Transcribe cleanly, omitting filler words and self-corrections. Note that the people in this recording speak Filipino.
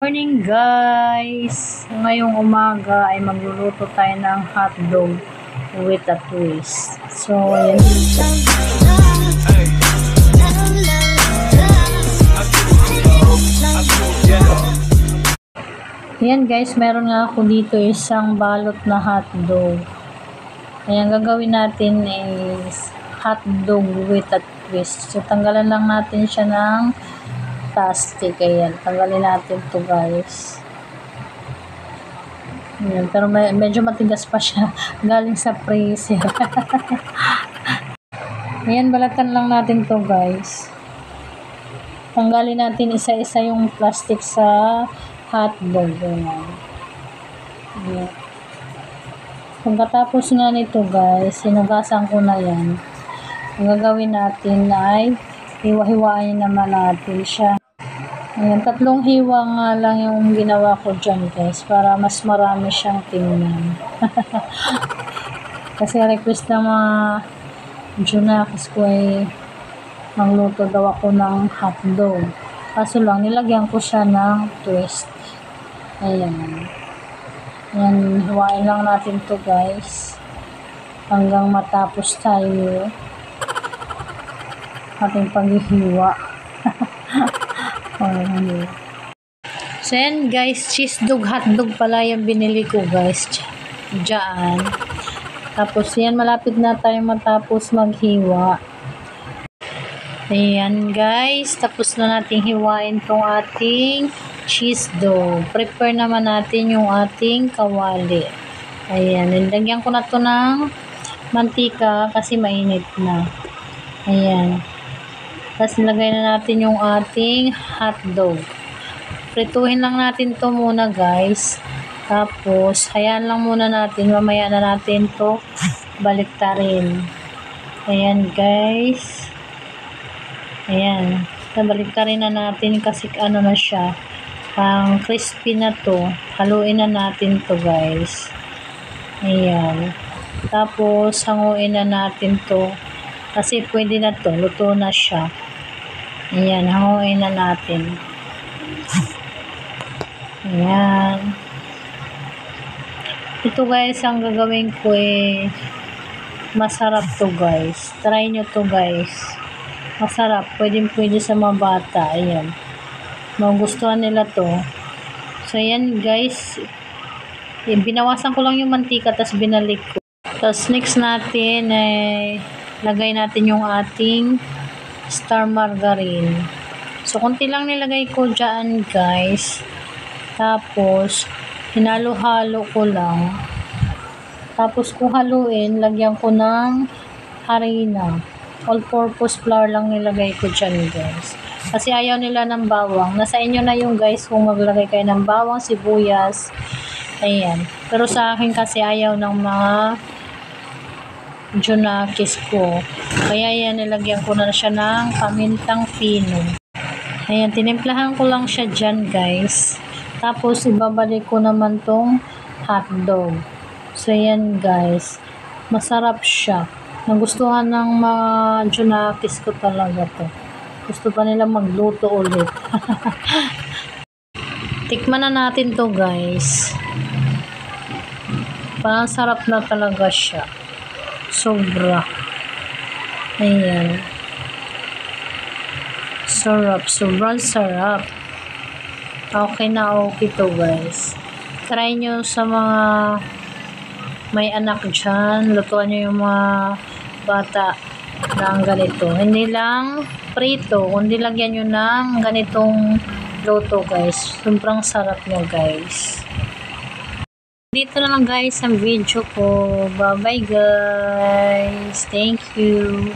Morning guys! Ngayong umaga ay magluluto tayo ng hotdog with a twist. So, yan guys, meron nga ako dito isang balot na hotdog. Ayan, gagawin natin is hotdog with a twist. So, tanggalan lang natin siya ng plastic. Ayan, tanggalin natin to guys. Ayan, pero medyo matigas pa siya. Galing sa freezer. Ayan, balatan lang natin to guys. Tanggalin natin isa-isa yung plastic sa hotdog. Ayan. Ayan. Pagkatapos nga nito guys, sinugasan ko na yan. Ang gagawin natin ay hiwa-hiwain naman natin siya. Ayan, 3 hiwa nga lang yung ginawa ko dyan guys, para mas marami siyang tingnan. Kasi request ng mga junakis ko ay magluto daw ako ng hotdog. Kaso lang, nilagyan ko siya ng twist. Ayan. Ayan, hiwain lang natin to guys. Hanggang matapos tayo ating paghihiwa. So yan guys, cheese dog hotdog pala yung binili ko guys dyan. Tapos yan, malapit na tayo matapos maghiwa. Ayan guys, tapos na natin hiwain tong ating cheese dog. Prepare naman natin yung ating kawali. Ayan, nilagyan ko na to ng mantika kasi mainit na. Ayan. Tapos nilagay na natin yung ating hotdog. Prituhin lang natin to muna guys. Tapos, hayaan lang muna natin. Mamaya na natin to baliktarin. Ayan guys. Ayan. Baliktarin na natin kasi ano na siya. Pang crispy na to. Haluin na natin to guys. Ayan. Tapos, hanguin na natin to. Kasi pwede na to. Luto na siya. Ayan, hanguin na natin. Ayan. Ito guys, ang gagawin ko masarap to guys. Try nyo to guys. Masarap. Pwede sa mga bata. Ayan. Magustuhan nila to. So, ayan guys. Binawasan ko lang yung mantika, tapos binalik ko. Tapos next natin lagay natin yung ating star margarine. So, konti lang nilagay ko dyan guys. Tapos, hinalo-halo ko lang. Tapos, kung haluin, lagyan ko ng harina. All-purpose flour lang nilagay ko dyan guys. Kasi ayaw nila ng bawang. Nasa inyo na yung guys kung maglagay kayo ng bawang, sibuyas. Ayan. Pero sa akin kasi ayaw ng mga junakis ko. Kaya yan, nilagyan ko na siya ng pamintang pino. Ayan, tinimplahan ko lang siya dyan guys. Tapos, ibabalik ko naman tong hotdog. So, yan guys. Masarap siya. Nagustuhan ng mga junakis ko talaga to. Gusto pa nila magluto ulit. Tikman na natin to guys. Parang sarap na talaga siya. Sobra. Ayan. Sarap. Sobrang sarap. Okay na okay to guys. Try nyo sa mga may anak dyan. Lutuan nyo yung mga bata ng ganito. Hindi lang prito, kundi lagyan nyo ng ganitong luto guys. Sobrang sarap nyo guys. Dito na lang guys ang video ko. Bye bye guys. Thank you.